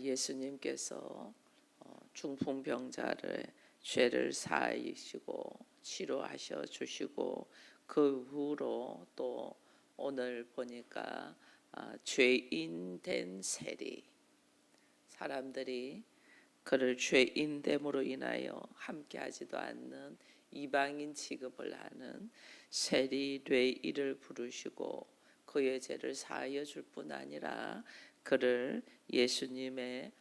예수님께서 중풍병자를 죄를 사하시고 치료하셔 주시고 그 후로 또 오늘 보니까 죄인 된 세리, 사람들이 그를 죄인됨으로 인하여 함께하지도 않는 이방인 취급을 하는 세리 레위를 부르시고 그의 죄를 사하여 줄 뿐 아니라 그를 예수님의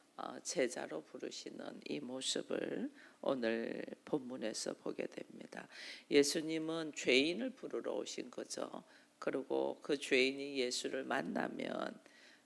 제자로 부르시는 이 모습을 오늘 본문에서 보게 됩니다. 예수님은 죄인을 부르러 오신 거죠. 그리고 그 죄인이 예수를 만나면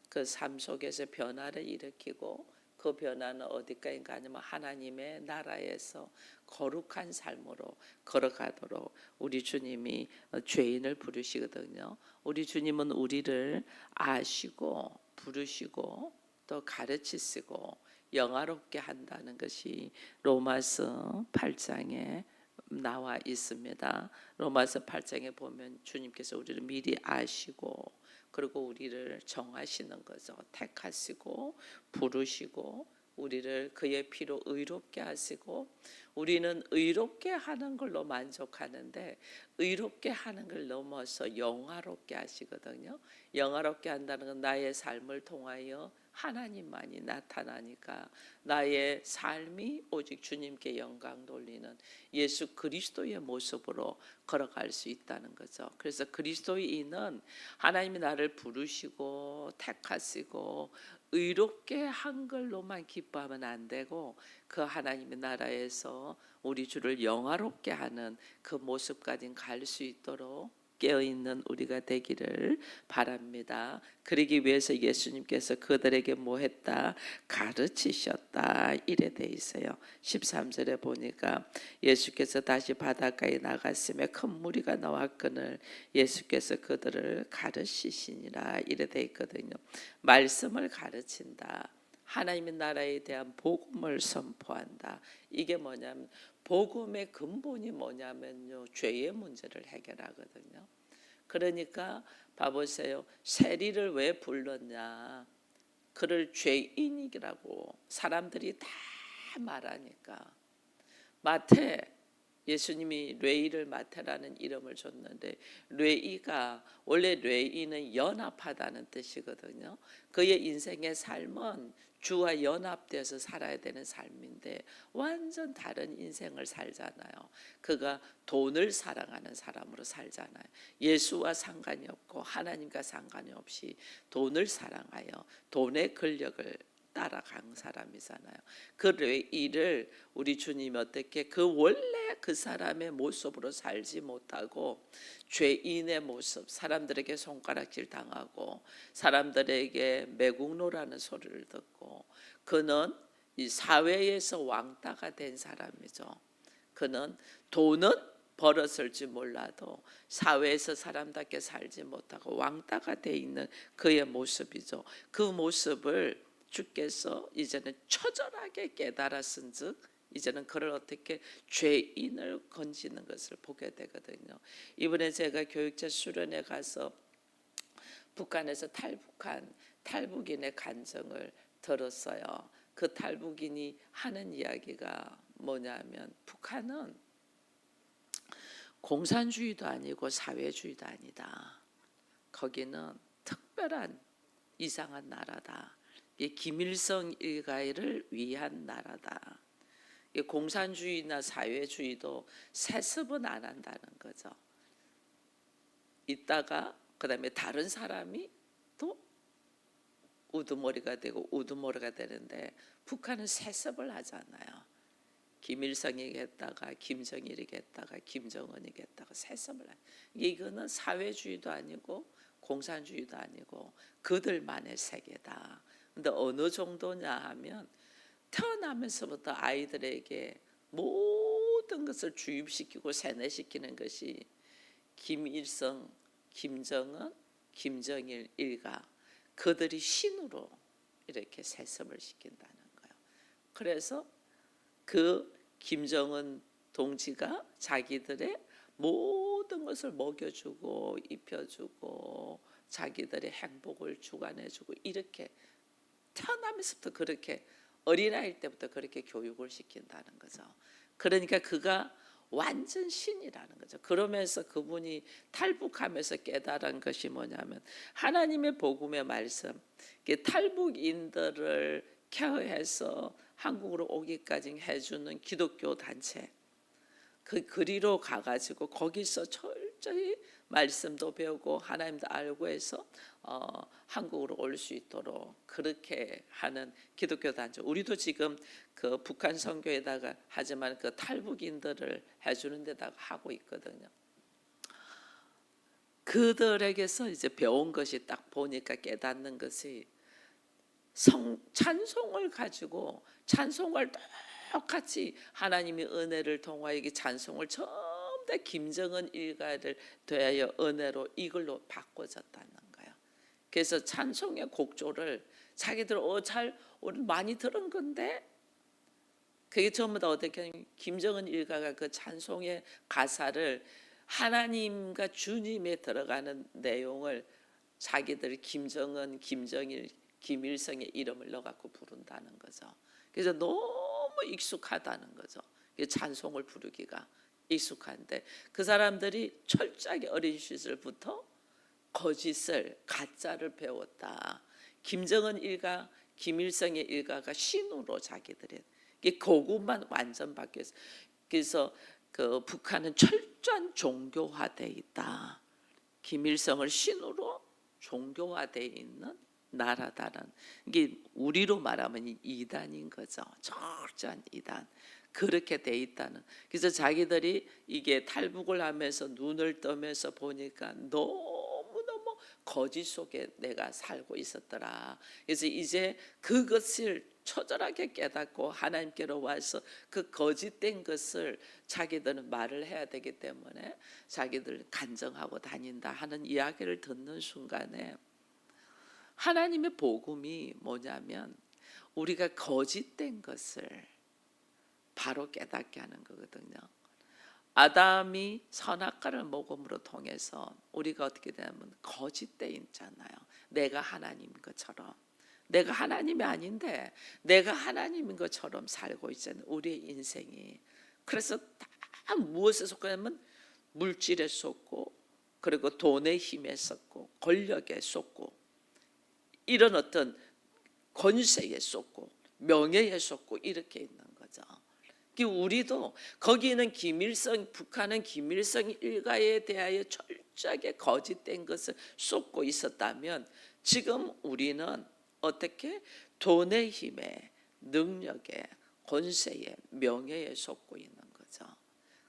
그 삶 속에서 변화를 일으키고 그 변화는 어디까지 가냐면 하나님의 나라에서 거룩한 삶으로 걸어가도록 우리 주님이 죄인을 부르시거든요. 우리 주님은 우리를 아시고 부르시고 또 가르치시고 영화롭게 한다는 것이 로마서 8장에 나와 있습니다. 로마서 8장에 보면 주님께서 우리를 미리 아시고 그리고 우리를 정하시는 거죠. 택하시고 부르시고 우리를 그의 피로 의롭게 하시고 우리는 의롭게 하는 걸로 만족하는데 의롭게 하는 걸 넘어서 영화롭게 하시거든요. 영화롭게 한다는 건 나의 삶을 통하여 하나님만이 나타나니까 나의 삶이 오직 주님께 영광 돌리는 예수 그리스도의 모습으로 걸어갈 수 있다는 거죠. 그래서 그리스도인은 하나님이 나를 부르시고 택하시고 의롭게 한 걸로만 기뻐하면 안 되고 그 하나님의 나라에서 우리 주를 영화롭게 하는 그 모습까지 갈 수 있도록 깨어있는 우리가 되기를 바랍니다. 그러기 위해서 예수님께서 그들에게 뭐 했다? 가르치셨다. 이래 돼 있어요. 13절에 보니까 예수께서 다시 바닷가에 나갔으며 큰 무리가 나왔거늘 예수께서 그들을 가르치시니라. 이래 돼 있거든요. 말씀을 가르친다. 하나님의 나라에 대한 복음을 선포한다. 이게 뭐냐면 복음의 근본이 뭐냐면요, 죄의 문제를 해결하거든요. 그러니까 봐보세요. 세리를 왜 불렀냐? 그를 죄인이라고 사람들이 다 말하니까. 마태, 예수님이 레위를 마태라는 이름을 줬는데 레위가 원래 레위는 연합하다는 뜻이거든요. 그의 인생의 삶은 주와 연합되어서 살아야 되는 삶인데 완전 다른 인생을 살잖아요. 그가 돈을 사랑하는 사람으로 살잖아요. 예수와 상관이 없고 하나님과 상관이 없이 돈을 사랑하여 돈의 권력을 따라간 사람이잖아요. 그 레위를 우리 주님이 어떻게 그 원래 그 사람의 모습으로 살지 못하고 죄인의 모습, 사람들에게 손가락질 당하고 사람들에게 매국노라는 소리를 듣고 그는 이 사회에서 왕따가 된 사람이죠. 그는 돈은 벌었을지 몰라도 사회에서 사람답게 살지 못하고 왕따가 돼 있는 그의 모습이죠. 그 모습을 주께서 이제는 처절하게 깨달았은즉 이제는 그를 어떻게 죄인을 건지는 것을 보게 되거든요. 이번에 제가 교육자 수련회 가서 북한에서 탈북한 탈북인의 간증을 들었어요. 그 탈북인이 하는 이야기가 뭐냐면 북한은 공산주의도 아니고 사회주의도 아니다. 거기는 특별한 이상한 나라다. 김일성 일가를 위한 나라다. 공산주의나 사회주의도 세습은 안 한다는 거죠. 이따가 그다음에 다른 사람이 또 우두머리가 되고 우두머리가 되는데 북한은 세습을 하잖아요. 김일성이겠다가 김정일이겠다가 김정은이겠다가 세습을 해. 이거는 사회주의도 아니고 공산주의도 아니고 그들만의 세계다. 근데 어느 정도냐 하면 태어나면서부터 아이들에게 모든 것을 주입시키고 세뇌시키는 것이 김일성, 김정은, 김정일 일가 그들이 신으로 이렇게 세습을 시킨다는 거예요. 그래서 그 김정은 동지가 자기들의 모든 것을 먹여주고 입혀주고 자기들의 행복을 주관해주고 이렇게 태어나면서부터 그렇게 어린아이일 때부터 그렇게 교육을 시킨다는 거죠. 그러니까 그가 완전 신이라는 거죠. 그러면서 그분이 탈북하면서 깨달은 것이 뭐냐면 하나님의 복음의 말씀, 탈북인들을 케어해서 한국으로 오기까지 해주는 기독교 단체, 그 그리로 가가지고 거기서 철저히 말씀도 배우고 하나님도 알고 해서 한국으로 올 수 있도록 그렇게 하는 기독교 단체. 우리도 지금 그 북한 선교에다가 하지만 그 탈북인들을 해주는 데다가 하고 있거든요. 그들에게서 이제 배운 것이 딱 보니까 깨닫는 것이 찬송을 가지고 찬송을 똑같이 하나님의 은혜를 통하여 이 찬송을 전부 다 김정은 일가를 대하여 은혜로 이걸로 바꿔졌다는 거예요. 그래서 찬송의 곡조를 자기들 우리 많이 들은 건데 그게 전부 다 어떻게 하냐면 김정은 일가가 그 찬송의 가사를 하나님과 주님에 들어가는 내용을 자기들 김정은, 김정일, 김일성의 이름을 넣어갖고 부른다는 거죠. 그래서 너무 익숙하다는 거죠. 찬송을 부르기가 익숙한데 그 사람들이 철저하게 어린 시절부터 거짓을 가짜를 배웠다. 김정은 일가, 김일성의 일가가 신으로 자기들이 그것만 완전 바뀌었어요. 그래서 그 북한은 철저한 종교화돼 있다. 김일성을 신으로 종교화돼 있는 나라다는 이게 우리로 말하면 이단인 거죠. 철저한 이단. 그렇게 돼 있다는. 그래서 자기들이 이게 탈북을 하면서 눈을 떠면서 보니까 너무너무 거짓 속에 내가 살고 있었더라. 그래서 이제 그것을 처절하게 깨닫고 하나님께로 와서 그 거짓된 것을 자기들은 말을 해야 되기 때문에 자기들 간증하고 다닌다 하는 이야기를 듣는 순간에 하나님의 복음이 뭐냐면 우리가 거짓된 것을 바로 깨닫게 하는 거거든요. 아담이 선악과를 먹음으로 통해서 우리가 어떻게 되냐면 거짓돼 있잖아요. 내가 하나님인 것처럼. 내가 하나님이 아닌데 내가 하나님인 것처럼 살고 있잖아요. 우리의 인생이. 그래서 다 무엇에 속하냐면 물질에 쏟고 그리고 돈의 힘에 쏟고 권력에 쏟고 이런 어떤 권세에 쏟고 명예에 쏟고 이렇게 있는 거죠. 우리도 거기는 북한은 김일성 일가에 대하여 철저하게 거짓된 것을 쏟고 있었다면 지금 우리는 어떻게 돈의 힘에 능력에 권세에 명예에 쏟고 있는 거죠.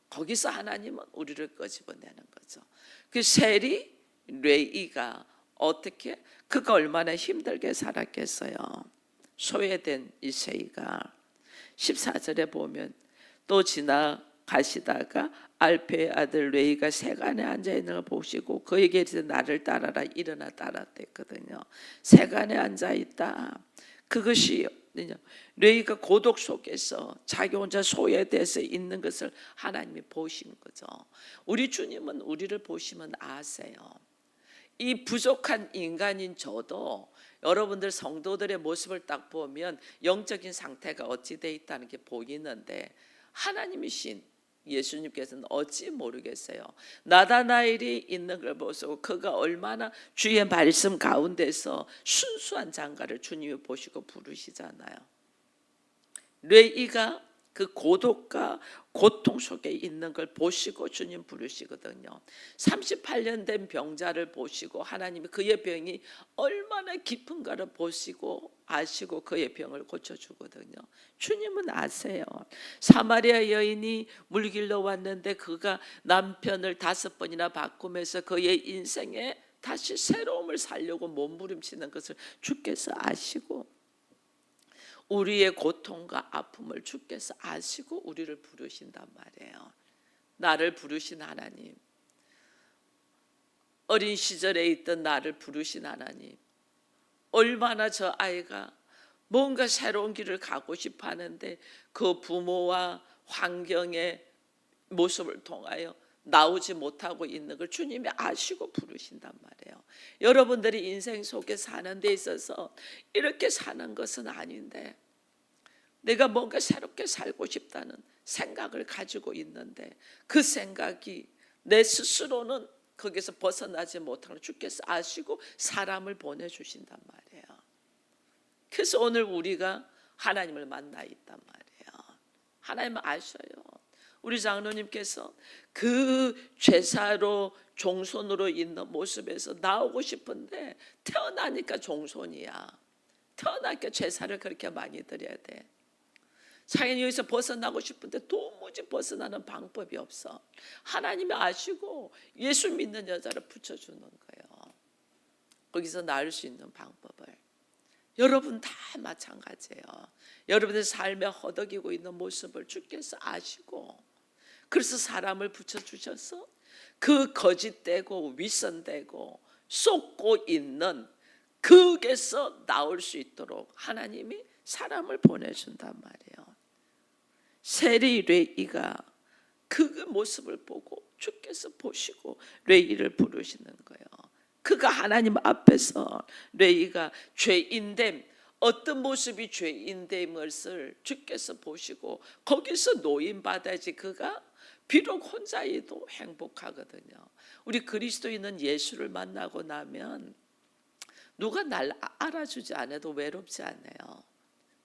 거기서 하나님은 우리를 끄집어내는 거죠. 그 셀이 레이가 어떻게 그가 얼마나 힘들게 살았겠어요. 소외된 이세이가 14절에 보면 또 지나가시다가 알페의 아들 레이가 세간에 앉아 있는 걸 보시고 그에게 이르되 나를 따라라 일어나 따랐댔거든요. 세간에 앉아 있다. 그것이 레이가 고독 속에서 자기 혼자 소외돼서 있는 것을 하나님이 보신 거죠. 우리 주님은 우리를 보시면 아세요. 이 부족한 인간인 저도 여러분들 성도들의 모습을 딱 보면 영적인 상태가 어찌 돼 있다는 게 보이는데 하나님이신 예수님께서는 어찌 모르겠어요. 나다나엘이 있는 걸 보시고 그가 얼마나 주의 말씀 가운데서 순수한 장가를 주님이 보시고 부르시잖아요. 레이가 그 고독과 고통 속에 있는 걸 보시고 주님 부르시거든요. 38년 된 병자를 보시고 하나님이 그의 병이 얼마나 깊은가를 보시고 아시고 그의 병을 고쳐주거든요. 주님은 아세요. 사마리아 여인이 물길로 왔는데 그가 남편을 5번이나 바꾸면서 그의 인생에 다시 새로움을 살려고 몸부림치는 것을 주께서 아시고 우리의 고통과 아픔을 주께서 아시고 우리를 부르신단 말이에요. 나를 부르신 하나님, 어린 시절에 있던 나를 부르신 하나님, 얼마나 저 아이가 뭔가 새로운 길을 가고 싶어 하는데 그 부모와 환경의 모습을 통하여 나오지 못하고 있는 걸 주님이 아시고 부르신단 말이에요. 여러분들이 인생 속에 사는 데 있어서 이렇게 사는 것은 아닌데 내가 뭔가 새롭게 살고 싶다는 생각을 가지고 있는데 그 생각이 내 스스로는 거기서 벗어나지 못하는 주께서 아시고 사람을 보내주신단 말이에요. 그래서 오늘 우리가 하나님을 만나 있단 말이에요. 하나님을 아셔요. 우리 장로님께서 그 제사로 종손으로 있는 모습에서 나오고 싶은데 태어나니까 종손이야. 태어나니까 제사를 그렇게 많이 드려야 돼. 자기는 여기서 벗어나고 싶은데 도무지 벗어나는 방법이 없어. 하나님이 아시고 예수 믿는 여자를 붙여주는 거예요. 거기서 나을 수 있는 방법을. 여러분 다 마찬가지예요. 여러분의 삶에 허덕이고 있는 모습을 주께서 아시고 그래서 사람을 붙여주셔서 그 거짓되고 위선되고 쏟고 있는 그에서 나올 수 있도록 하나님이 사람을 보내준단 말이에요. 세리 레이가 그 모습을 보고 주께서 보시고 레이를 부르시는 거예요. 그가 하나님 앞에서 레이가 죄인됨, 어떤 모습이 죄인됨을 주께서 보시고 거기서 노인받아야지 그가 비록 혼자여도 행복하거든요. 우리 그리스도인은 예수를 만나고 나면 누가 날 알아주지 않아도 외롭지 않아요.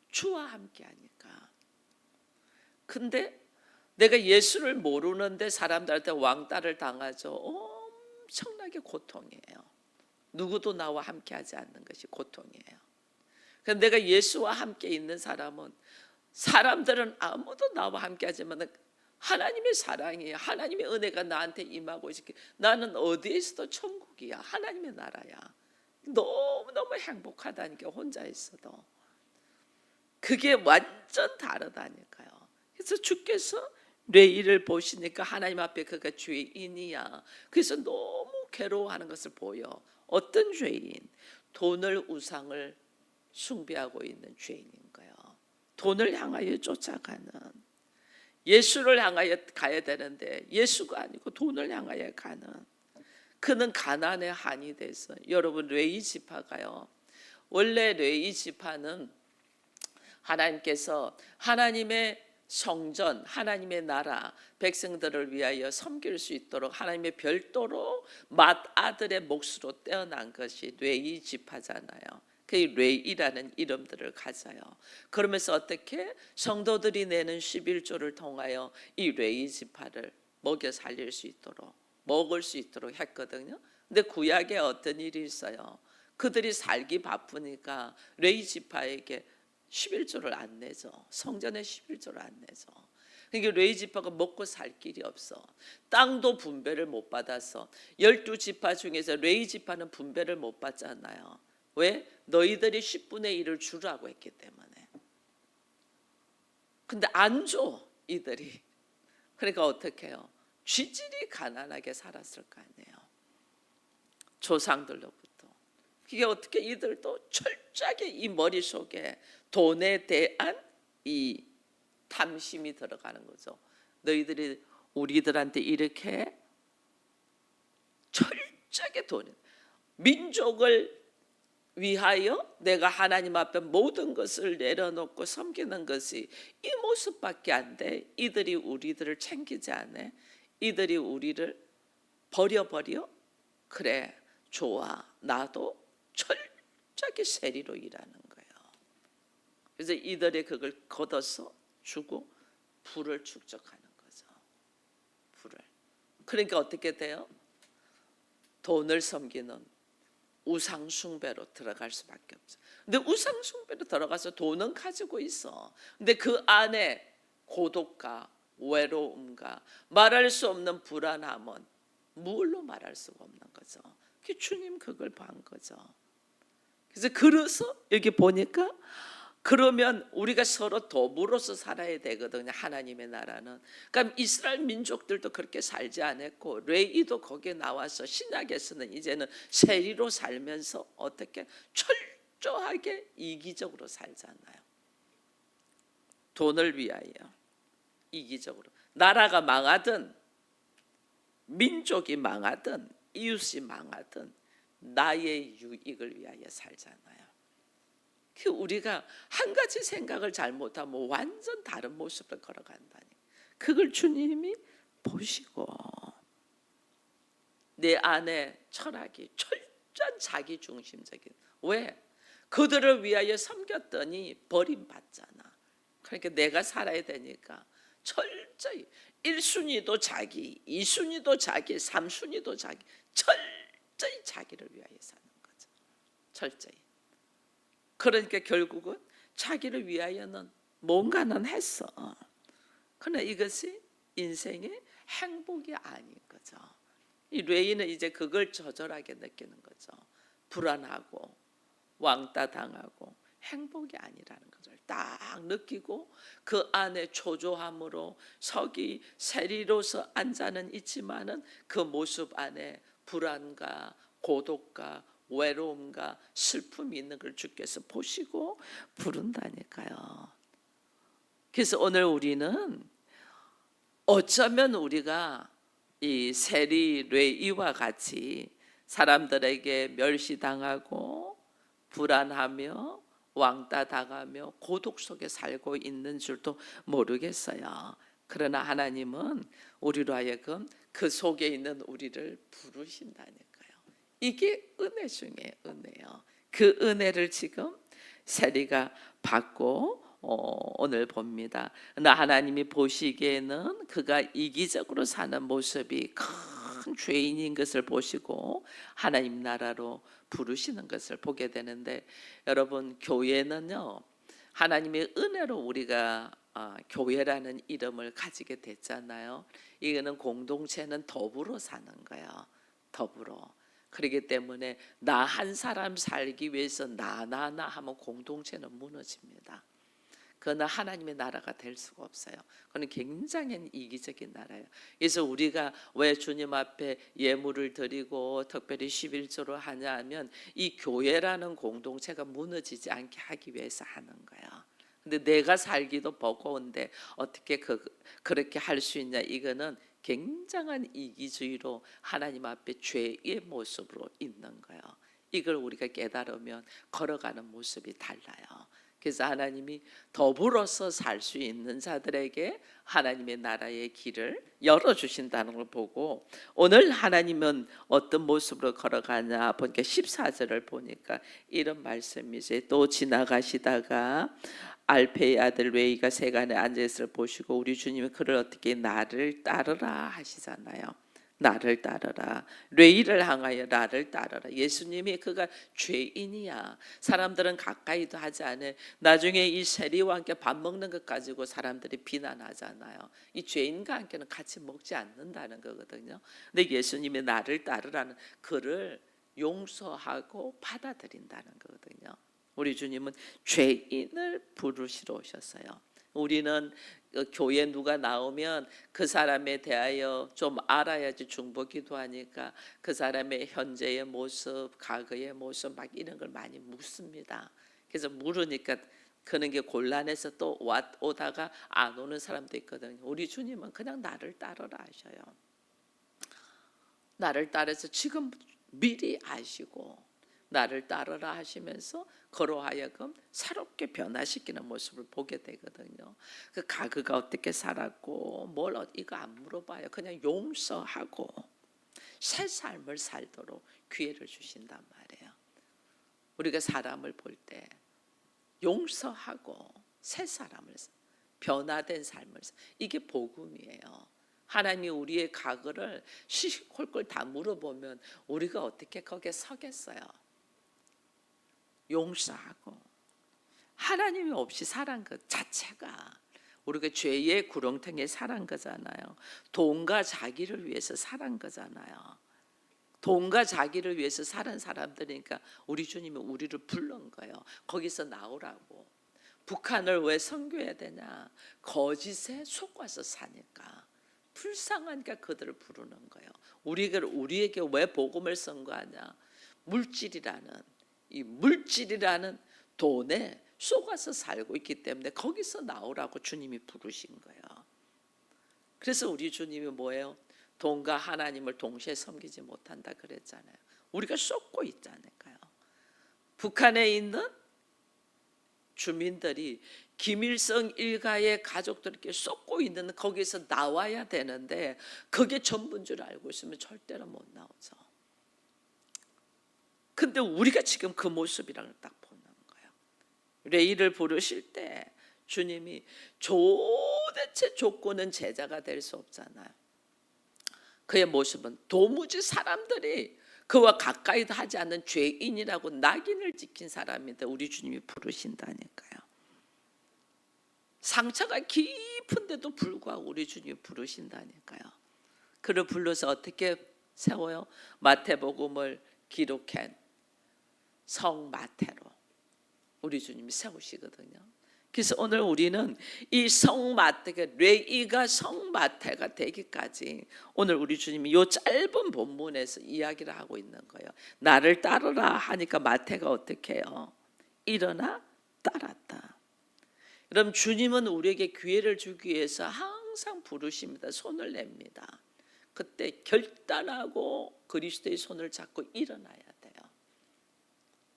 주와 함께 하니까. 근데 내가 예수를 모르는데 사람들한테 왕따를 당하죠. 엄청나게 고통이에요. 누구도 나와 함께 하지 않는 것이 고통이에요. 그런데 내가 예수와 함께 있는 사람은 사람들은 아무도 나와 함께 하지만 하나님의 사랑이에요. 하나님의 은혜가 나한테 임하고 있기 나는 어디에 있어도 천국이야. 하나님의 나라야. 너무너무 행복하다니까 혼자 있어도. 그게 완전 다르다니까요. 그래서 주께서 레이를 보시니까 하나님 앞에 그가 죄인이야. 그래서 너무 괴로워하는 것을 보여. 어떤 죄인? 돈을 우상을 숭배하고 있는 죄인인 거예요. 돈을 향하여 쫓아가는. 예수를 향하여 가야 되는데 예수가 아니고 돈을 향하여 가는. 그는 가난의 한이 돼서 여러분 레위 지파가요. 원래 레위 지파는 하나님께서 하나님의 성전, 하나님의 나라, 백성들을 위하여 섬길 수 있도록 하나님의 별도로 맏아들의 몫으로 떼어난 것이 레위 지파잖아요. 그 레위라는 이름들을 가져요. 그러면서 어떻게 성도들이 내는 11조를 통하여 이 레위 지파를 먹여 살릴 수 있도록 먹을 수 있도록 했거든요. 근데 구약에 어떤 일이 있어요. 그들이 살기 바쁘니까 레위 지파에게 11조를 안 내죠. 성전에 11조를 안 내죠. 그러니까 레위 지파가 먹고 살 길이 없어. 땅도 분배를 못 받아서 12지파 중에서 레위 지파는 분배를 못 받잖아요. 왜? 너희들이 10분의 1을 주라고 했기 때문에. 근데 안 줘, 이들이. 그러니까 어떻게 해요? 쥐질이 가난하게 살았을 거 아니에요. 조상들로부터. 그게 어떻게 이들도 철저하게 이 머릿속에 돈에 대한 이 탐심이 들어가는 거죠. 너희들이 우리들한테 이렇게 철저하게 돈, 민족을 위하여 내가 하나님 앞에 모든 것을 내려놓고 섬기는 것이 이 모습밖에 안 돼. 이들이 우리들을 챙기지 않아. 이들이 우리를 버려. 그래, 좋아. 나도 철저하게 세리로 일하는 거예요. 그래서 이들이 그걸 걷어서 주고 부를 축적하는 거죠. 부를. 그러니까 어떻게 돼요? 돈을 섬기는 우상 숭배로 들어갈 수밖에 없어. 근데 우상 숭배로 들어가서 돈은 가지고 있어. 근데 그 안에 고독과 외로움과 말할 수 없는 불안함은 뭘로 말할 수가 없는 거죠. 주님 그걸 본 거죠. 그래서 여기 보니까 그러면 우리가 서로 더불어서 살아야 되거든요. 하나님의 나라는. 그러니까 이스라엘 민족들도 그렇게 살지 않았고 레위도 거기에 나와서 신약에서는 이제는 세리로 살면서 어떻게 철저하게 이기적으로 살잖아요. 돈을 위하여 이기적으로. 나라가 망하든 민족이 망하든 이웃이 망하든 나의 유익을 위하여 살잖아요. 우리가 한 가지 생각을 잘못하면 완전 다른 모습을 걸어간다니. 그걸 주님이 보시고 내 안에 철학이 철저한 자기중심적인. 왜? 그들을 위하여 섬겼더니 버림받잖아. 그러니까 내가 살아야 되니까 철저히 1순위도 자기, 2순위도 자기, 3순위도 자기, 철저히 자기를 위하여 사는 거죠. 철저히. 그러니까 결국은 자기를 위하여는 뭔가는 했어. 그러나 이것이 인생의 행복이 아닌 거죠. 이 레이는 이제 그걸 저절하게 느끼는 거죠. 불안하고 왕따 당하고 행복이 아니라는 것을 딱 느끼고 그 안에 초조함으로 서기 세리로서 앉아는 있지만은 그 모습 안에 불안과 고독과 외로움과 슬픔이 있는 걸 주께서 보시고 부른다니까요. 그래서 오늘 우리는 어쩌면 우리가 이 세리 레이와 같이 사람들에게 멸시당하고 불안하며 왕따 당하며 고독 속에 살고 있는 줄도 모르겠어요. 그러나 하나님은 우리로 하여금 그 속에 있는 우리를 부르신다니까요. 이게 은혜 중에 은혜요. 그 은혜를 지금 세리가 받고 오늘 봅니다. 그러나 하나님이 보시기에는 그가 이기적으로 사는 모습이 큰 죄인인 것을 보시고 하나님 나라로 부르시는 것을 보게 되는데, 여러분 교회는요 하나님의 은혜로 우리가 교회라는 이름을 가지게 됐잖아요. 이거는 공동체는 더불어 사는 거예요. 더불어. 그렇기 때문에 나 한 사람 살기 위해서 나 하면 공동체는 무너집니다. 그러나 하나님의 나라가 될 수가 없어요. 그건 굉장히 이기적인 나라예요. 그래서 우리가 왜 주님 앞에 예물을 드리고 특별히 11조를 하냐 하면 이 교회라는 공동체가 무너지지 않게 하기 위해서 하는 거예요. 근데 내가 살기도 버거운데 어떻게 그렇게 할 수 있냐. 이거는 굉장한 이기주의로 하나님 앞에 죄의 모습으로 있는 거예요. 이걸 우리가 깨달으면 걸어가는 모습이 달라요. 그래서 하나님이 더불어서 살 수 있는 자들에게 하나님의 나라의 길을 열어주신다는 걸 보고, 오늘 하나님은 어떤 모습으로 걸어가냐 보니까 14절을 보니까 이런 말씀이지. 또 지나가시다가 알페의 아들 레이가 세간에 앉아있을 보시고 우리 주님이 그를 어떻게 나를 따르라 하시잖아요. 나를 따르라. 레이를 향하여 나를 따르라. 예수님이 그가 죄인이야. 사람들은 가까이도 하지 않아. 나중에 이 세리와 함께 밥 먹는 것 가지고 사람들이 비난하잖아요. 이 죄인과 함께는 같이 먹지 않는다는 거거든요. 근데 예수님이 나를 따르라는 그를 용서하고 받아들인다는 거거든요. 우리 주님은 죄인을 부르시러 오셨어요. 우리는 교회 누가 나오면 그 사람에 대하여 좀 알아야지 중보기도 하니까 그 사람의 현재의 모습, 과거의 모습 막 이런 걸 많이 묻습니다. 그래서 물으니까 그런 게 곤란해서 또 오다가 안 오는 사람도 있거든요. 우리 주님은 그냥 나를 따르라 하셔요. 나를 따라서 지금 미리 아시고 나를 따르라 하시면서 그로 하여금 새롭게 변화시키는 모습을 보게 되거든요. 그 가그가 어떻게 살았고 뭘 이거 안 물어봐요. 그냥 용서하고 새 삶을 살도록 기회를 주신단 말이에요. 우리가 사람을 볼 때 용서하고 새 사람을 변화된 삶을 이게 복음이에요. 하나님이 우리의 과거를 시시콜콜 다 물어보면 우리가 어떻게 거기에 서겠어요. 용서하고 하나님이 없이 살아간 것 자체가 우리가 죄의 구렁텅이에 살아간 거잖아요. 돈과 자기를 위해서 살아간 거잖아요. 돈과 자기를 위해서 살은 사람들이니까 우리 주님이 우리를 부른 거예요. 거기서 나오라고. 북한을 왜 선교해야 되냐? 거짓에 속아서 사니까. 불쌍하니까 그들을 부르는 거예요. 우리에게 왜 복음을 선거하냐? 물질이라는 돈에 속아서 살고 있기 때문에 거기서 나오라고 주님이 부르신 거예요. 그래서 우리 주님이 뭐예요? 돈과 하나님을 동시에 섬기지 못한다 그랬잖아요. 우리가 쏟고 있잖아요. 북한에 있는 주민들이 김일성 일가의 가족들에게 쏟고 있는 거기서 나와야 되는데 그게 전부인 줄 알고 있으면 절대로 못 나오죠. 근데 우리가 지금 그 모습이랑 딱 보는 거예요. 레이를 부르실 때 주님이 도대체 족고는 제자가 될 수 없잖아요. 그의 모습은 도무지 사람들이 그와 가까이도 하지 않는 죄인이라고 낙인을 찍힌 사람인데 우리 주님이 부르신다니까요. 상처가 깊은데도 불구하고 우리 주님이 부르신다니까요. 그를 불러서 어떻게 세워요? 마태복음을 기록한 성 마태로 우리 주님이 세우시거든요. 그래서 오늘 우리는 이 성 마태가 레이가 성 마태가 되기까지 오늘 우리 주님이 이 짧은 본문에서 이야기를 하고 있는 거예요. 나를 따르라 하니까 마태가 어떻게 해요? 일어나 따랐다. 그럼 주님은 우리에게 기회를 주기 위해서 항상 부르십니다. 손을 냅니다. 그때 결단하고 그리스도의 손을 잡고 일어나야 돼요.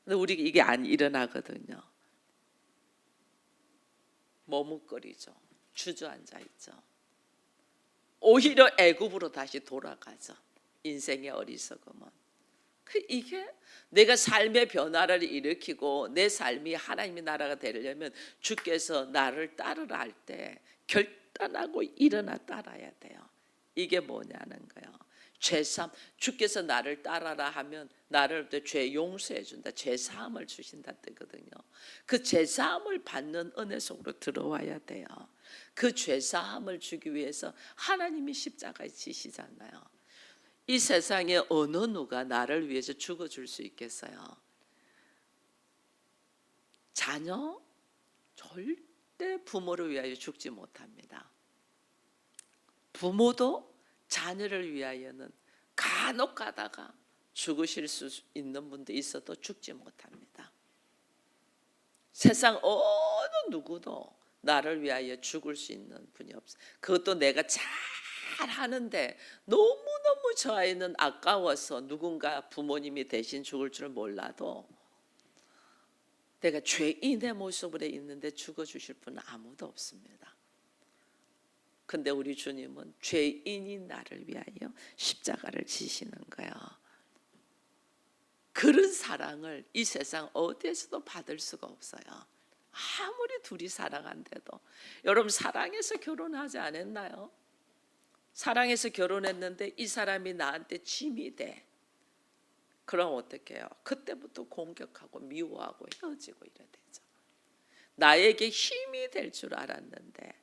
근데 우리가 이게 안 일어나거든요. 머뭇거리죠. 주저앉아 있죠. 오히려 애굽으로 다시 돌아가죠. 인생의 어리석음은. 이게 내가 삶의 변화를 일으키고 내 삶이 하나님의 나라가 되려면 주께서 나를 따르라 할 때 결단하고 일어나 따라야 돼요. 이게 뭐냐는 거예요. 죄사함, 주께서 나를 따라라 하면 나를 죄 용서해 준다, 죄사함을 주신다 뜻거든요. 그 죄사함을 받는 은혜 속으로 들어와야 돼요. 그 죄사함을 주기 위해서 하나님이 십자가에 지시잖아요. 이 세상에 어느 누가 나를 위해서 죽어줄 수 있겠어요? 자녀? 절대 부모를 위하여 죽지 못합니다. 부모도 자녀를 위하여는 간혹 가다가 죽으실 수 있는 분도 있어도 죽지 못합니다. 세상 어느 누구도 나를 위하여 죽을 수 있는 분이 없어요. 그것도 내가 잘 하는데 너무너무 저 아이는 아까워서 누군가 부모님이 대신 죽을 줄 몰라도 내가 죄인의 모습으로 있는데 죽어주실 분은 아무도 없습니다. 근데 우리 주님은 죄인인 나를 위하여 십자가를 지시는 거예요. 그런 사랑을 이 세상 어디에서도 받을 수가 없어요. 아무리 둘이 사랑한데도. 여러분 사랑해서 결혼하지 않았나요? 사랑해서 결혼했는데 이 사람이 나한테 짐이 돼. 그럼 어떻게 해요? 그때부터 공격하고 미워하고 헤어지고 이래 되죠. 나에게 힘이 될 줄 알았는데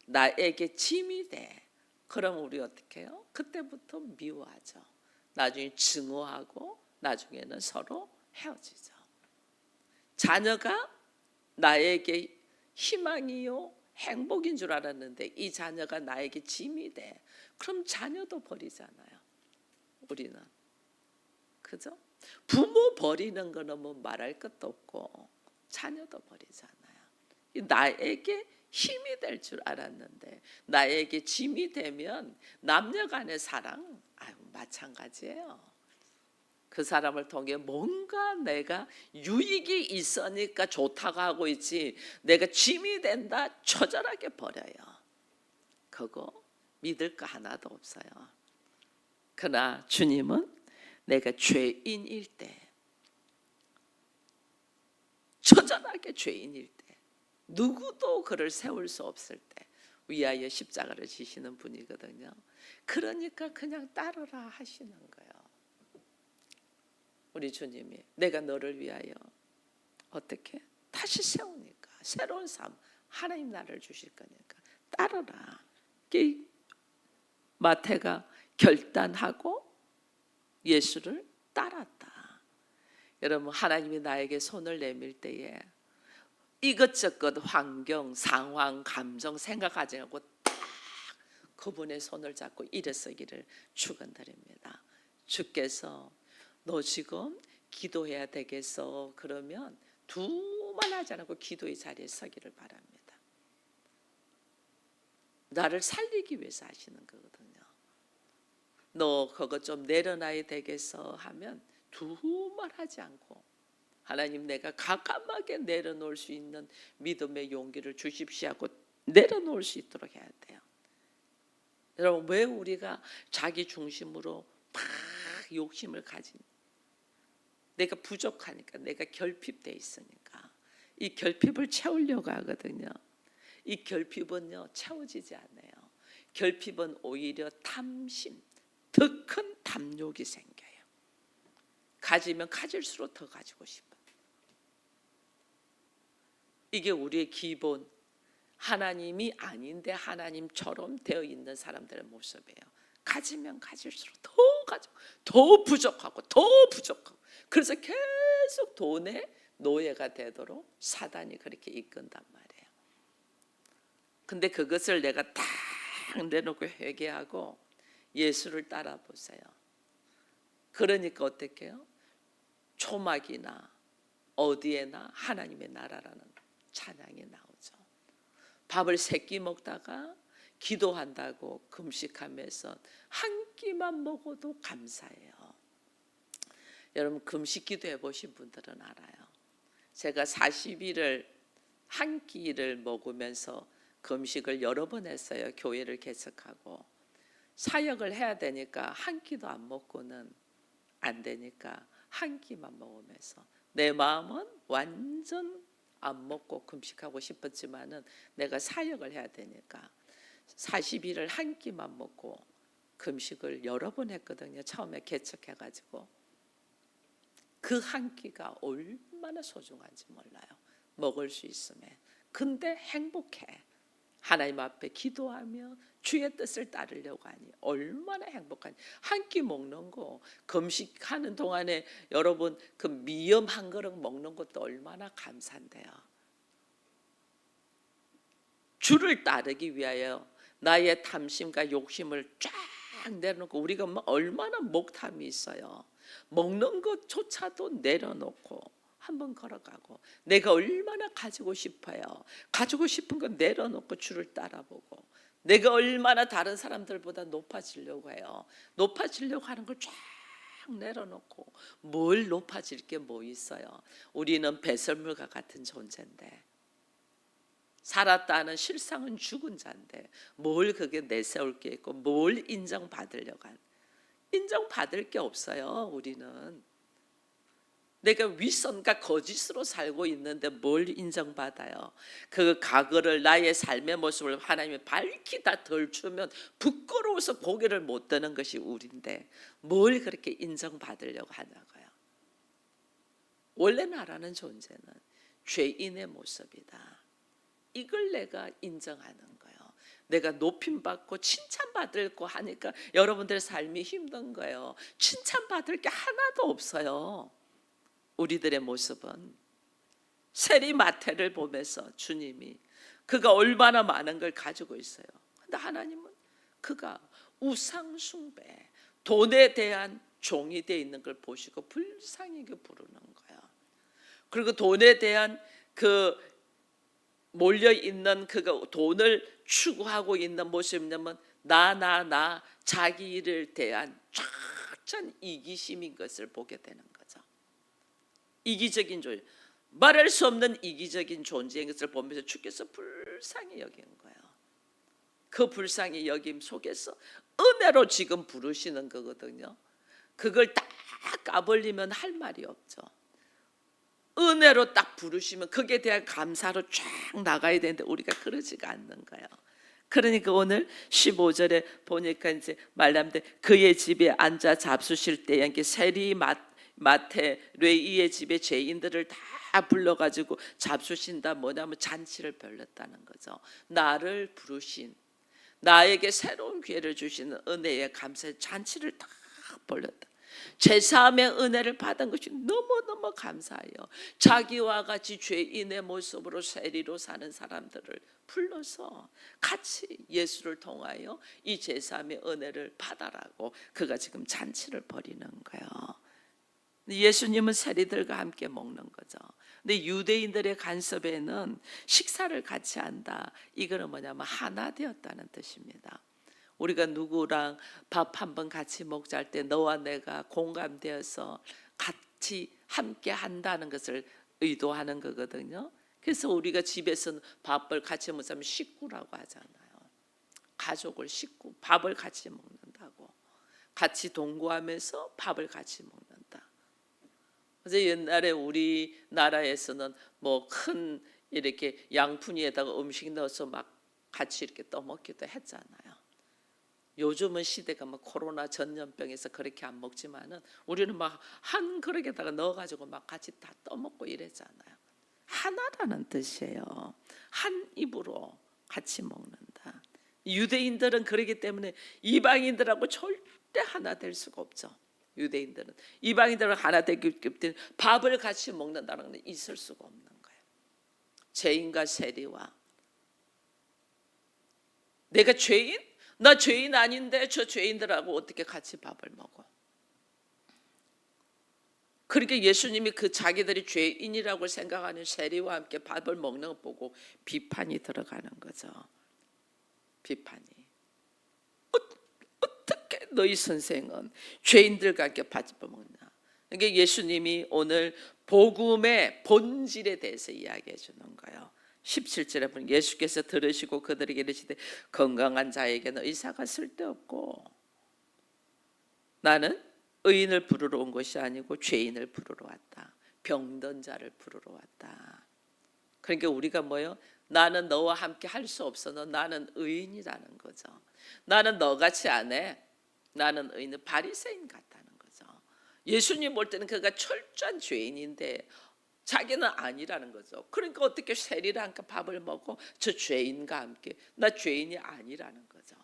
나에게 짐이 돼. 그럼 우리 어떻게 해요? 그때부터 미워하죠. 나중에 증오하고 나중에는 서로 헤어지죠. 자녀가 나에게 희망이요 행복인 줄 알았는데 이 자녀가 나에게 짐이 돼. 그럼 자녀도 버리잖아요. 우리는. 그죠? 부모 버리는 거는 뭐 말할 것도 없고 자녀도 버리잖아요. 나에게 힘이 될 줄 알았는데 나에게 짐이 되면 남녀 간의 사랑 마찬가지예요. 그 사람을 통해 뭔가 내가 유익이 있으니까 좋다고 하고 있지 내가 짐이 된다 처절하게 버려요. 그거 믿을 거 하나도 없어요. 그러나 주님은 내가 죄인일 때 처절하게 죄인일 때 누구도 그를 세울 수 없을 때 위하여 십자가를 지시는 분이거든요. 그러니까 그냥 따르라 하시는 거예요. 우리 주님이 내가 너를 위하여 어떻게 다시 세우니까 새로운 삶 하나님 나라를 주실 거니까 따르라. 마태가 결단하고 예수를 따랐다. 여러분 하나님이 나에게 손을 내밀 때에 이것저것 환경, 상황, 감정 생각하지 않고 딱 그분의 손을 잡고 일어서기를 축원드립니다. 주께서 너 지금 기도해야 되겠어. 그러면 두말하지 않고 기도의 자리에 서기를 바랍니다. 나를 살리기 위해서 하시는 거거든요. 너 그거 좀 내려놔야 되겠어 하면 두말 하지 않고 하나님 내가 가감하게 내려놓을 수 있는 믿음의 용기를 주십시오 하고 내려놓을 수 있도록 해야 돼요. 여러분 왜 우리가 자기 중심으로 막 욕심을 가진 내가 부족하니까 내가 결핍돼 있으니까 이 결핍을 채우려고 하거든요. 이 결핍은요 채워지지 않아요. 결핍은 오히려 탐심, 더 큰 탐욕이 생겨요. 가지면 가질수록 더 가지고 싶어요. 이게 우리의 기본 하나님이 아닌데 하나님처럼 되어 있는 사람들의 모습이에요. 가지면 가질수록 더 가지고 더 부족하고 더 부족하고 그래서 계속 돈의 노예가 되도록 사단이 그렇게 이끈단 말이에요. 근데 그것을 내가 딱 내놓고 회개하고 예수를 따라 보세요. 그러니까 어떻게 해요? 초막이나 어디에나 하나님의 나라라는 찬양이 나오죠. 밥을 3끼 먹다가 기도한다고 금식하면서 한 끼만 먹어도 감사해요. 여러분 금식 기도해 보신 분들은 알아요. 제가 40일을 한 끼를 먹으면서 금식을 여러 번 했어요. 교회를 개척하고 사역을 해야 되니까 한 끼도 안 먹고는 안 되니까 한 끼만 먹으면서 내 마음은 완전 안 먹고 금식하고 싶었지만은 내가 사역을 해야 되니까 40일을 한 끼만 먹고 금식을 여러 번 했거든요. 처음에 개척해가지고 그 한 끼가 얼마나 소중한지 몰라요. 먹을 수 있으면. 근데 행복해. 하나님 앞에 기도하며 주의 뜻을 따르려고 하니 얼마나 행복하니. 한 끼 먹는 거 금식하는 동안에 여러분 그 미염 한 그릇 먹는 것도 얼마나 감사한데요. 주를 따르기 위하여 나의 탐심과 욕심을 쫙 내려놓고 우리가 얼마나 목탐이 있어요. 먹는 것조차도 내려놓고 한번 걸어가고 내가 얼마나 가지고 싶어요. 가지고 싶은 건 내려놓고 주를 따라보고 내가 얼마나 다른 사람들보다 높아지려고 해요. 높아지려고 하는 걸 쫙 내려놓고 뭘 높아질 게 뭐 있어요. 우리는 배설물과 같은 존재인데 살았다는 실상은 죽은 자인데 뭘 그게 내세울 게 있고 뭘 인정받으려고 하는 인정받을 게 없어요. 우리는 내가 윗선과 거짓으로 살고 있는데 뭘 인정받아요. 그 과거를 나의 삶의 모습을 하나님이 밝히 다 덜추면 부끄러워서 고개를 못 드는 것이 우리인데 뭘 그렇게 인정받으려고 하냐고요. 원래 나라는 존재는 죄인의 모습이다. 이걸 내가 인정하는 거예요. 내가 높임받고 칭찬받을 거 하니까 여러분들의 삶이 힘든 거예요. 칭찬받을 게 하나도 없어요. 우리들의 모습은 세리마태를 보면서 주님이 그가 얼마나 많은 걸 가지고 있어요. 근데 하나님은 그가 우상숭배, 돈에 대한 종이 되어 있는 걸 보시고 불쌍하게 부르는 거예요. 그리고 돈에 대한 그 몰려 있는 그가 돈을 추구하고 있는 모습이냐면 나 자기 일을 대한 쫙찬 이기심인 것을 보게 되는 거죠. 이기적인 존재, 말할 수 없는 이기적인 존재인 것을 보면서 주께서 불쌍히 여긴 거예요. 그 불쌍히 여김 속에서 은혜로 지금 부르시는 거거든요. 그걸 딱 까버리면 할 말이 없죠. 은혜로 딱 부르시면 거기에 대한 감사로 쫙 나가야 되는데 우리가 그러지가 않는 거예요. 그러니까 오늘 15절에 보니까 이제 말하는데 그의 집에 앉아 잡수실 때에 세리 마태 레이의 집에 죄인들을 다 불러가지고 잡수신다. 뭐냐면 잔치를 벌였다는 거죠. 나를 부르신 나에게 새로운 기회를 주시는 은혜에 감사의 잔치를 다 벌였다. 제사함의 은혜를 받은 것이 너무너무 감사해요. 자기와 같이 죄인의 모습으로 세리로 사는 사람들을 불러서 같이 예수를 통하여 이 제사함의 은혜를 받아라고 그가 지금 잔치를 벌이는 거예요. 예수님은 세리들과 함께 먹는 거죠. 근데 유대인들의 간섭에는 식사를 같이 한다. 이거는 뭐냐면 하나 되었다는 뜻입니다. 우리가 누구랑 밥 한 번 같이 먹자 할 때 너와 내가 공감되어서 같이 함께 한다는 것을 의도하는 거거든요. 그래서 우리가 집에서는 밥을 같이 먹자면 식구라고 하잖아요. 가족을 식구, 밥을 같이 먹는다고. 같이 동거하면서 밥을 같이 먹는다. 그래서 옛날에 우리나라에서는 뭐 큰 이렇게 양푼위에다가 음식 넣어서 막 같이 이렇게 떠먹기도 했잖아요. 요즘은 시대가 뭐 코로나 전염병에서 그렇게 안 먹지만은 우리는 막 한 그릇에다가 넣어가지고 막 같이 다 떠먹고 이랬잖아요. 하나라는 뜻이에요. 한 입으로 같이 먹는다. 유대인들은 그러기 때문에 이방인들하고 절대 하나 될 수가 없죠. 유대인들은 이방인들하고 하나 되기 때문에 밥을 같이 먹는다는 건 있을 수가 없는 거예요. 죄인과 세리와 내가 죄인? 나 죄인 아닌데 저 죄인들하고 어떻게 같이 밥을 먹어? 그렇게 예수님이 그 자기들이 죄인이라고 생각하는 세리와 함께 밥을 먹는 것 보고 비판이 들어가는 거죠. 비판이. 어떻게 너희 선생은 죄인들과 함께 밥을 먹나? 이게 예수님이 오늘 복음의 본질에 대해서 이야기해 주는 거예요. 17절에 보면 예수께서 들으시고 그들에게 이르시되 건강한 자에게는 의사가 쓸데없고 나는 의인을 부르러 온 것이 아니고 죄인을 부르러 왔다. 병든 자를 부르러 왔다. 그러니까 우리가 뭐예요? 나는 너와 함께 할 수 없어. 나는 의인이라는 거죠. 나는 너같이 안 해. 나는 의인은 바리새인 같다는 거죠. 예수님 볼 때는 그가 철저한 죄인인데 자기는 아니라는 거죠. 그러니까 어떻게 세리랑 함께 밥을 먹고 저 죄인과 함께 나 죄인이 아니라는 거죠.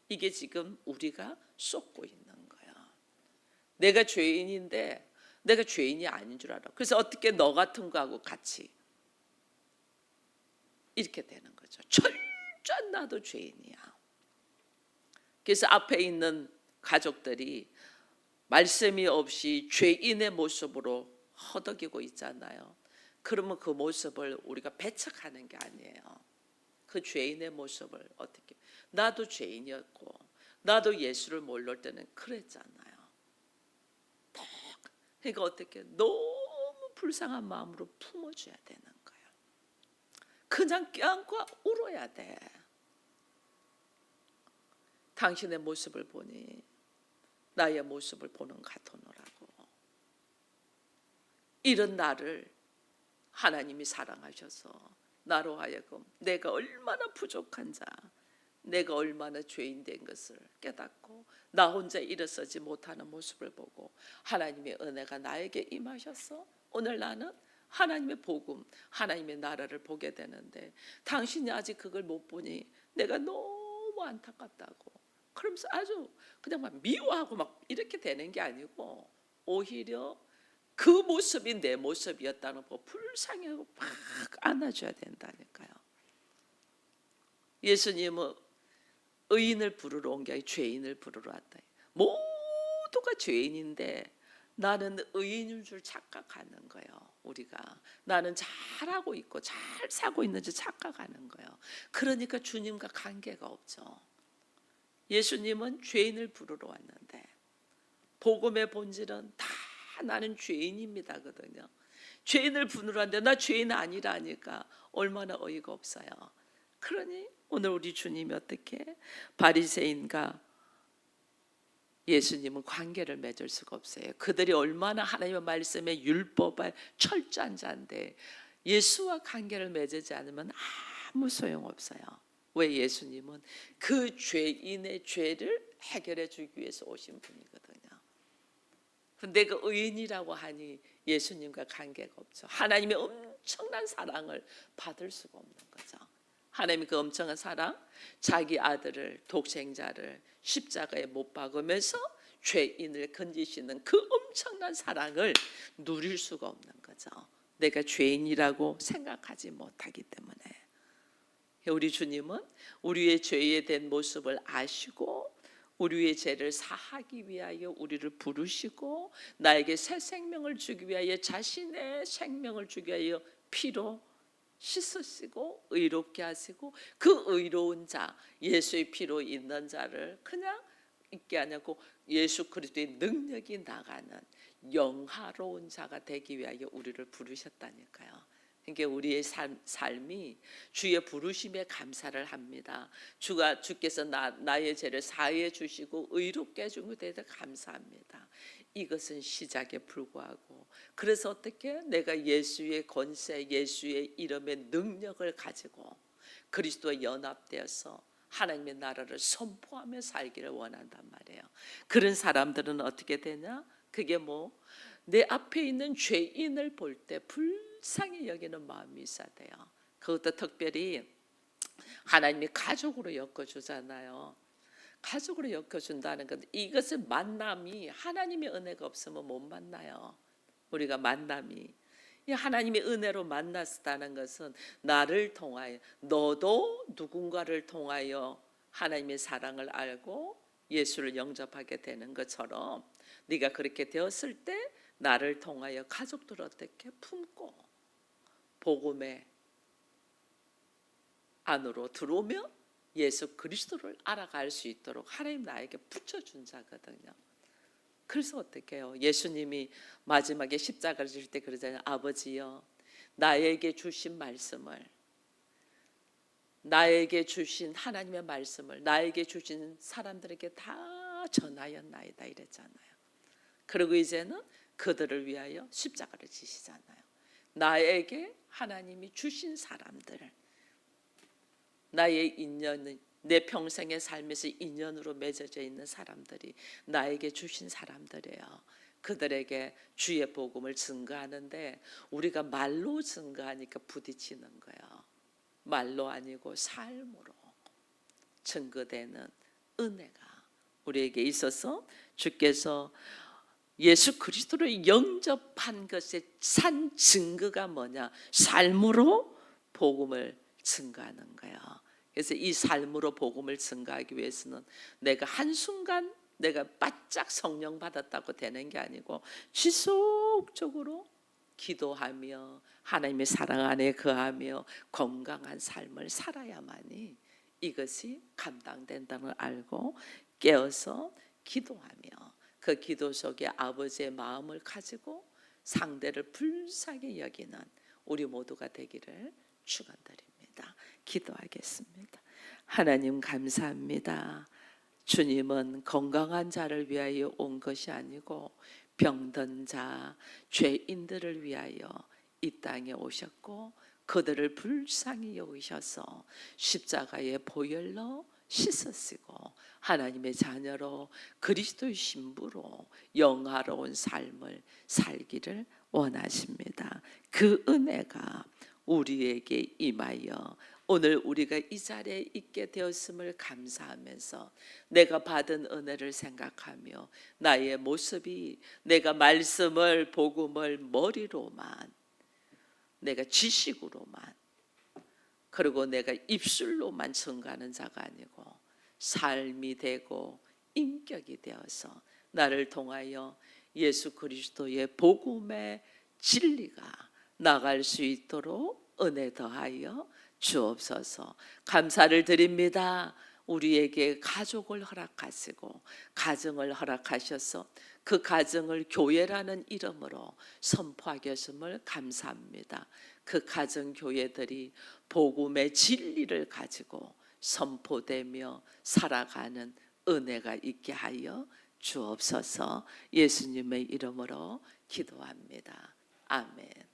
이게 지금 우리가 쏟고 있는 거예요. 내가 죄인인데 내가 죄인이 아닌 줄 알아. 그래서 어떻게 너 같은 거하고 같이 이렇게 되는 거죠. 철저한 나도 죄인이야. 그래서 앞에 있는 가족들이 말씀이 없이 죄인의 모습으로 허덕이고 있잖아요. 그러면 그 모습을 우리가 배척하는 게 아니에요. 그 죄인의 모습을 어떻게 나도 죄인이었고 나도 예수를 몰랐을 때는 그랬잖아요. 그러니까 어떻게 너무 불쌍한 마음으로 품어줘야 되는 거예요. 그냥 껴안고 울어야 돼. 당신의 모습을 보니 나의 모습을 보는 같으노라고. 이런 나를 하나님이 사랑하셔서 나로 하여금 내가 얼마나 부족한 자, 내가 얼마나 죄인 된 것을 깨닫고 나 혼자 일어서지 못하는 모습을 보고 하나님의 은혜가 나에게 임하셔서 오늘 나는 하나님의 복음, 하나님의 나라를 보게 되는데 당신이 아직 그걸 못 보니 내가 너무 안타깝다고. 그러면서 아주 그냥 막 미워하고 막 이렇게 되는 게 아니고 오히려 그 모습이 내 모습이었다는 거 불쌍하고 막 안아줘야 된다니까요. 예수님은 의인을 부르러 온 게 아니라 죄인을 부르러 왔다. 모두가 죄인인데 나는 의인인 줄 착각하는 거예요. 우리가 나는 잘하고 있고 잘 사고 있는지 착각하는 거예요. 그러니까 주님과 관계가 없죠. 예수님은 죄인을 부르러 왔는데 복음의 본질은 다 나는 죄인입니다거든요. 죄인을 부르러 왔는데 나 죄인 아니라니까 얼마나 어이가 없어요. 그러니 오늘 우리 주님이 어떻게 바리새인과 예수님은 관계를 맺을 수가 없어요. 그들이 얼마나 하나님의 말씀에 율법에 철저한 자인데 예수와 관계를 맺지 않으면 아무 소용없어요. 왜? 예수님은 그 죄인의 죄를 해결해 주기 위해서 오신 분이거든요. 내가 의인이라고 하니 예수님과 관계가 없죠. 하나님의 엄청난 사랑을 받을 수가 없는 거죠. 하나님의 그 엄청난 사랑, 자기 아들을 독생자를 십자가에 못 박으면서 죄인을 건지시는 그 엄청난 사랑을 누릴 수가 없는 거죠. 내가 죄인이라고 생각하지 못하기 때문에. 우리 주님은 우리의 죄에 대한 모습을 아시고 우리의 죄를 사하기 위하여 우리를 부르시고 나에게 새 생명을 주기 위하여 자신의 생명을 주기 위하여 피로 씻으시고 의롭게 하시고 그 의로운 자, 예수의 피로 있는 자를 그냥 있게 하냐고 예수 그리스도의 능력이 나가는 영화로운 자가 되기 위하여 우리를 부르셨다니까요. 그러니까 우리의 삶이 주의 부르심에 감사를 합니다. 주께서 나의 죄를 사해 주시고 의롭게 해준 것에 대해서 감사합니다. 이것은 시작에 불과하고, 그래서 어떻게 내가 예수의 권세, 예수의 이름의 능력을 가지고 그리스도와 연합되어서 하나님의 나라를 선포하며 살기를 원한단 말이에요. 그런 사람들은 어떻게 되냐? 그게 내 앞에 있는 죄인을 볼 때 불쌍히 여기는 마음이 있어야 돼요. 그것도 특별히 하나님이 가족으로 엮어주잖아요. 가족으로 엮어준다는 것, 이것을 만남이 하나님의 은혜가 없으면 못 만나요. 우리가 만남이 하나님의 은혜로 만났다는 것은 나를 통하여, 너도 누군가를 통하여 하나님의 사랑을 알고 예수를 영접하게 되는 것처럼, 네가 그렇게 되었을 때 나를 통하여 가족들 어떻게 품고 복음의 안으로 들어오며 예수 그리스도를 알아갈 수 있도록 하나님 나에게 붙여준 자거든요. 그래서 어떻게 해요? 예수님이 마지막에 십자가를 질 때 그러잖아요. 아버지여, 나에게 주신 말씀을, 나에게 주신 하나님의 말씀을 나에게 주신 사람들에게 다 전하였나이다 이랬잖아요. 그리고 이제는 그들을 위하여 십자가를 지시잖아요. 나에게 하나님이 주신 사람들, 나의 인연, 내 평생의 삶에서 인연으로 맺어져 있는 사람들이 나에게 주신 사람들이에요. 그들에게 주의 복음을 증거하는데 우리가 말로 증거하니까 부딪히는 거예요. 말로 아니고 삶으로 증거되는 은혜가 우리에게 있어서 주께서 예수 그리스도를 영접한 것의 산 증거가 뭐냐? 삶으로 복음을 증거하는 거예요. 그래서 이 삶으로 복음을 증거하기 위해서는 내가 한순간 내가 바짝 성령 받았다고 되는 게 아니고 지속적으로 기도하며 하나님의 사랑 안에 거하며 건강한 삶을 살아야만이 이것이 감당된다는 걸 알고 깨어서 기도하며 그 기도 속에 아버지의 마음을 가지고 상대를 불쌍히 여기는 우리 모두가 되기를 축원드립니다. 기도하겠습니다. 하나님 감사합니다. 주님은 건강한 자를 위하여 온 것이 아니고 병든 자, 죄인들을 위하여 이 땅에 오셨고 그들을 불쌍히 여기셔서 십자가의 보혈로 씻으시고 하나님의 자녀로 그리스도의 신부로 영화로운 삶을 살기를 원하십니다. 그 은혜가 우리에게 임하여 오늘 우리가 이 자리에 있게 되었음을 감사하면서 내가 받은 은혜를 생각하며 나의 모습이 내가 말씀을 복음을 머리로만, 내가 지식으로만, 그리고 내가 입술로만 증거하는 자가 아니고 삶이 되고 인격이 되어서 나를 통하여 예수 그리스도의 복음의 진리가 나갈 수 있도록 은혜 더하여 주옵소서. 감사를 드립니다. 우리에게 가족을 허락하시고 가정을 허락하셔서 그 가정을 교회라는 이름으로 선포하게 하심을 감사합니다. 그 가정 교회들이 복음의 진리를 가지고 선포되며 살아가는 은혜가 있게 하여 주옵소서. 예수님의 이름으로 기도합니다. 아멘.